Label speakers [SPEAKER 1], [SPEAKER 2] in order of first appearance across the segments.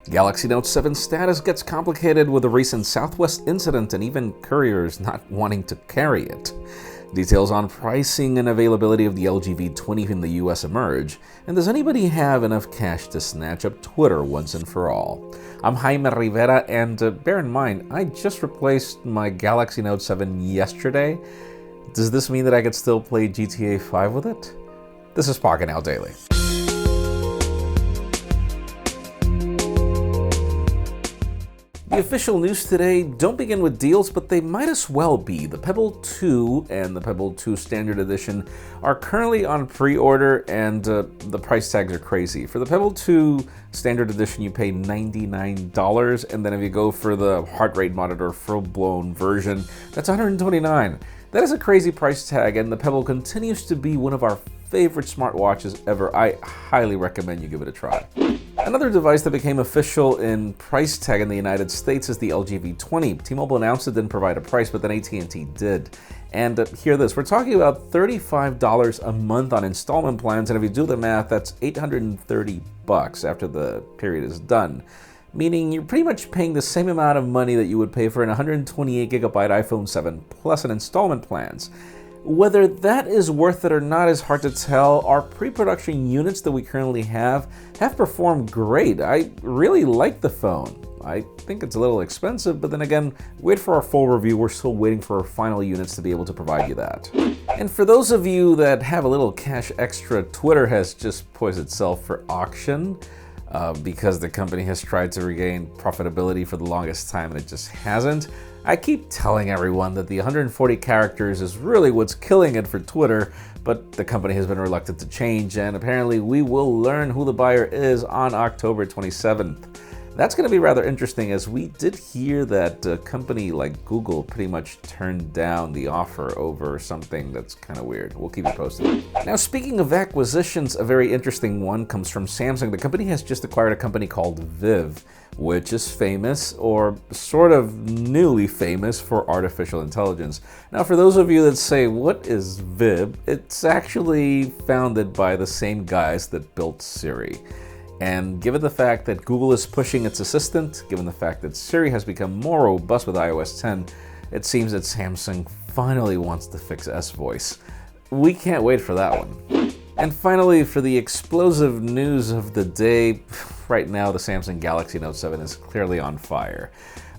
[SPEAKER 1] Galaxy Note 7 status gets complicated with a recent Southwest incident and even couriers not wanting to carry it. Details on pricing and availability of the LG V20 in the US emerge, and does anybody have enough cash to snatch up Twitter once and for all? I'm Jaime Rivera, and bear in mind, I just replaced my Galaxy Note 7 yesterday. Does this mean that I could still play GTA 5 with it? This is Pocketnow Daily. The official news today don't begin with deals, but they might as well be. The Pebble 2 and the Pebble 2 Standard Edition are currently on pre-order, and the price tags are crazy. For the Pebble 2 Standard Edition, you pay $99, and then if you go for the heart rate monitor full-blown version, that's $129. That is a crazy price tag, and the Pebble continues to be one of our favorite smartwatches ever. I highly recommend you give it a try. Another device that became official in price tag in the United States is the LG V20. T-Mobile announced it didn't provide a price, but then AT&T did. And hear this, we're talking about $35 a month on installment plans, and if you do the math, that's $830 after the period is done. Meaning you're pretty much paying the same amount of money that you would pay for an 128GB iPhone 7 plus an installment plans. Whether that is worth it or not is hard to tell. Our pre-production units that we currently have performed great. I really like the phone. I think it's a little expensive, but then again, wait for our full review. We're still waiting for our final units to be able to provide you that. And for those of you that have a little cash extra, Twitter has just poised itself for auction because the company has tried to regain profitability for the longest time and it just hasn't. I keep telling everyone that the 140 characters is really what's killing it for Twitter, but the company has been reluctant to change, and apparently we will learn who the buyer is on October 27th. That's going to be rather interesting, as we did hear that a company like Google pretty much turned down the offer over something that's kind of weird. We'll keep you posted. Now, speaking of acquisitions, a very interesting one comes from Samsung. The company has just acquired a company called Viv, which is famous, or sort of newly famous, for artificial intelligence. Now, for those of you that say, what is Viv? It's actually founded by the same guys that built Siri. And given the fact that Google is pushing its assistant, given the fact that Siri has become more robust with iOS 10, it seems that Samsung finally wants to fix S-Voice. We can't wait for that one. And finally, for the explosive news of the day, right now the Samsung Galaxy Note 7 is clearly on fire.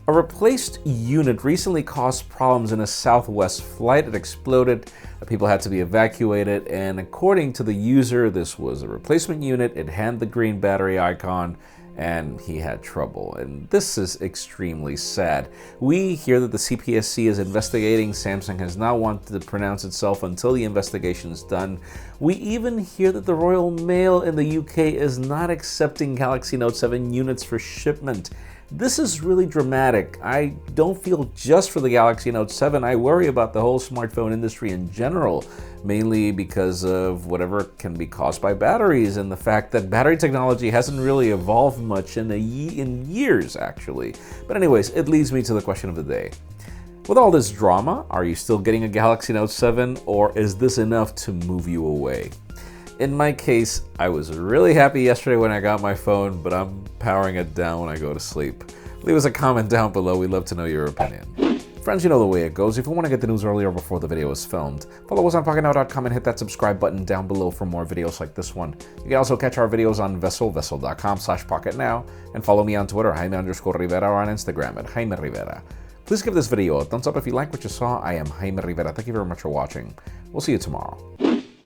[SPEAKER 1] A replaced unit recently caused problems in a Southwest flight. It exploded, people had to be evacuated, and according to the user, this was a replacement unit. It had the green battery icon, and he had trouble. And this is extremely sad. We hear that the CPSC is investigating. Samsung has not wanted to pronounce itself until the investigation is done. We even hear that the Royal Mail in the UK is not accepting Galaxy Note 7 units for shipment. This is really dramatic. I don't feel just for the Galaxy Note 7. I worry about the whole smartphone industry in general, mainly because of whatever can be caused by batteries and the fact that battery technology hasn't really evolved much in years, actually. But anyways, it leads me to the question of the day. With all this drama, are you still getting a Galaxy Note 7, or is this enough to move you away? In my case, I was really happy yesterday when I got my phone, but I'm powering it down when I go to sleep. Leave us a comment down below. We'd love to know your opinion. Friends, you know the way it goes. If you want to get the news earlier before the video is filmed, follow us on Pocketnow.com and hit that subscribe button down below for more videos like this one. You can also catch our videos on vessel.com/Pocketnow, and follow me on Twitter, Jaime_Rivera, or on Instagram at Jaime Rivera. Please give this video a thumbs up if you like what you saw. I am Jaime Rivera. Thank you very much for watching. We'll see you tomorrow.